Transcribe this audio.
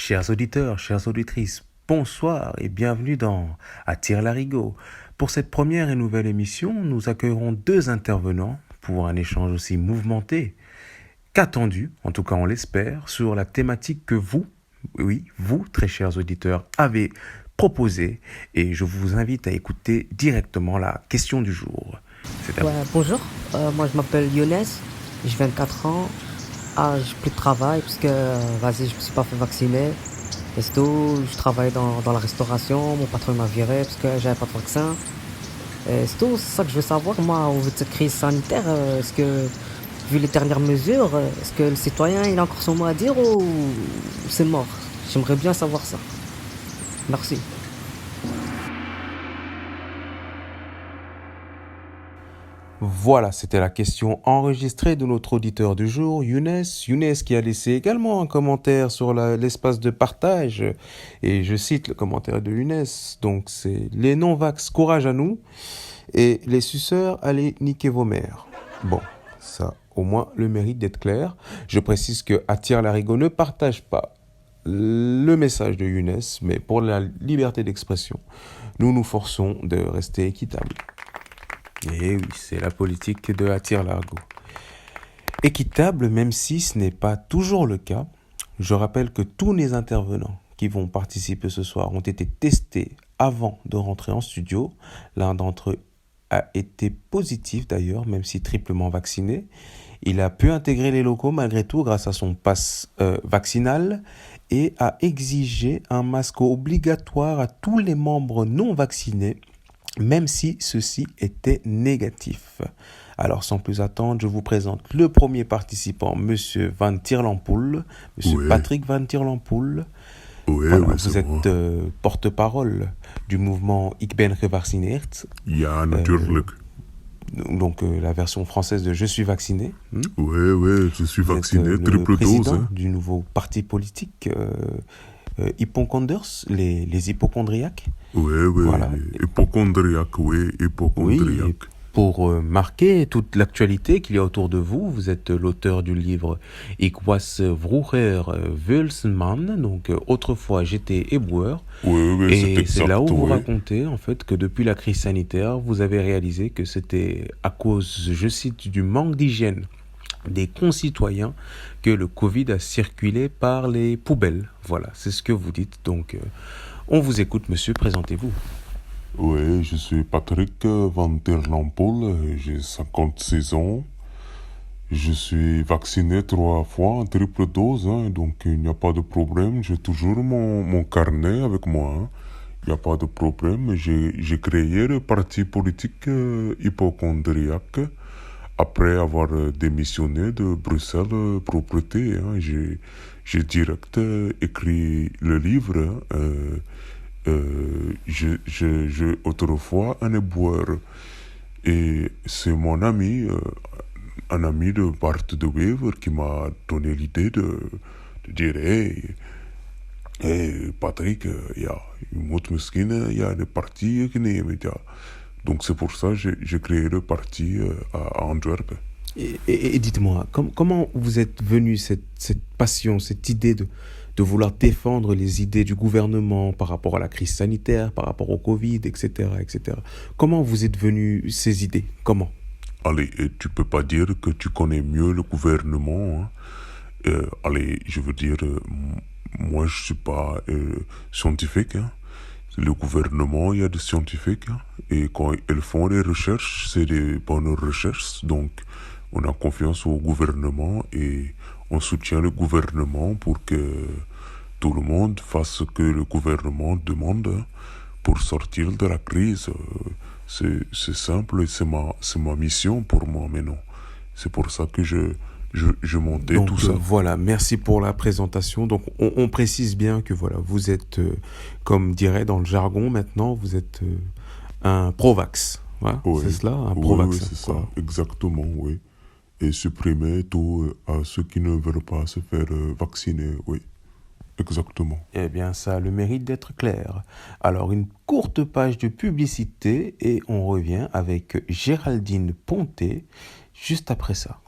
Chers auditeurs, chères auditrices, bonsoir et bienvenue dans Attire-Larigot. Pour cette première et nouvelle émission, nous accueillerons deux intervenants pour un échange aussi mouvementé qu'attendu, en tout cas on l'espère, sur la thématique que vous, très chers auditeurs, avez proposée. Et je vous invite à écouter directement la question du jour. C'est à vous. Bonjour, moi je m'appelle Younes, j'ai 24 ans, j'ai plus de travail parce que je me suis pas fait vacciner. Et c'est tout, je travaille dans la restauration, mon patron m'a viré parce que j'avais pas de vaccin. Et c'est tout, c'est ça que je veux savoir moi au vu de cette crise sanitaire, est-ce que vu les dernières mesures, est-ce que le citoyen il a encore son mot à dire ou c'est mort? J'aimerais bien savoir ça. Merci. Voilà, c'était la question enregistrée de notre auditeur du jour, Younes. Younes qui a laissé également un commentaire sur l'espace de partage. Et je cite le commentaire de Younes. Donc c'est les non-vax, courage à nous. Et les suceurs, allez niquer vos mères. Bon, ça au moins le mérite d'être clair. Je précise que Attire-Larigot ne partage pas le message de Younes, mais pour la liberté d'expression, nous nous forçons de rester équitables. Et oui, c'est la politique de Attire-Larigot. Équitable, même si ce n'est pas toujours le cas. Je rappelle que tous les intervenants qui vont participer ce soir ont été testés avant de rentrer en studio. L'un d'entre eux a été positif d'ailleurs, même si triplement vacciné. Il a pu intégrer les locaux malgré tout grâce à son pass vaccinal et a exigé un masque obligatoire à tous les membres non vaccinés, même si ceci était négatif. Alors, sans plus attendre, je vous présente le premier participant, Monsieur Van Tierlampoel, Monsieur Patrick Van Tierlampoel. Voilà, vous êtes porte-parole du mouvement Ik ben gevaccineerd. Ja, natuurlijk. Donc, la version française de Je suis vacciné. Oui, je suis vacciné, Vous êtes, triple le président dose. du nouveau parti politique, Hypochonders, les hypochondriaques. Oui, Voilà. hypochondriaque, Oui, et hypochondriaque. pour marquer toute l'actualité qu'il y a autour de vous, vous êtes l'auteur du livre Ik was vroeger Welsman, donc autrefois j'étais éboueur. Oui, c'est Et exact, c'est là où vous oui. racontez en fait que depuis la crise sanitaire, vous avez réalisé que c'était à cause, je cite, du manque d'hygiène des concitoyens que le Covid a circulé par les poubelles. Voilà, c'est ce que vous dites. Donc, on vous écoute, monsieur, présentez-vous. Oui, je suis Patrick Van Tierlampoel, j'ai 56 ans. Je suis vacciné 3 fois en triple dose, donc il n'y a pas de problème. J'ai toujours mon carnet avec moi. Il n'y a pas de problème. J'ai créé le parti politique hypochondriaque après avoir démissionné de Bruxelles Propreté. J'ai direct écrit le livre. Je autrefois un éboueur. Et c'est mon ami, un ami de Bart de Wever qui m'a donné l'idée de dire hey Patrick, ja, je moet misschien de parti nemen. Ja. Donc c'est pour ça que j'ai créé le parti à Antwerpen. Et dites-moi, comment vous êtes venu cette passion, cette idée de vouloir défendre les idées du gouvernement par rapport à la crise sanitaire, par rapport au Covid, etc., etc. Comment vous êtes venu ces idées? Comment? Allez, tu peux pas dire que tu connais mieux le gouvernement. Allez, je veux dire, moi je suis pas scientifique. Le gouvernement, il y a des scientifiques. Et quand ils font des recherches, c'est des bonnes recherches. Donc, on a confiance au gouvernement et on soutient le gouvernement pour que tout le monde fasse ce que le gouvernement demande pour sortir de la crise. C'est simple et c'est ma mission pour moi maintenant. C'est pour ça que je montais Donc, tout ça. voilà, merci pour la présentation. Donc on précise bien que voilà, vous êtes, comme dirait dans le jargon maintenant, vous êtes un pro-vax. Voilà, Oui. c'est cela, un Oui, pro-vax. c'est ça, exactement, oui. Et supprimer tout à ceux qui ne veulent pas se faire vacciner, oui. Exactement. Eh bien, ça a le mérite d'être clair. Alors, une courte page de publicité et on revient avec Géraldine Ponté juste après ça.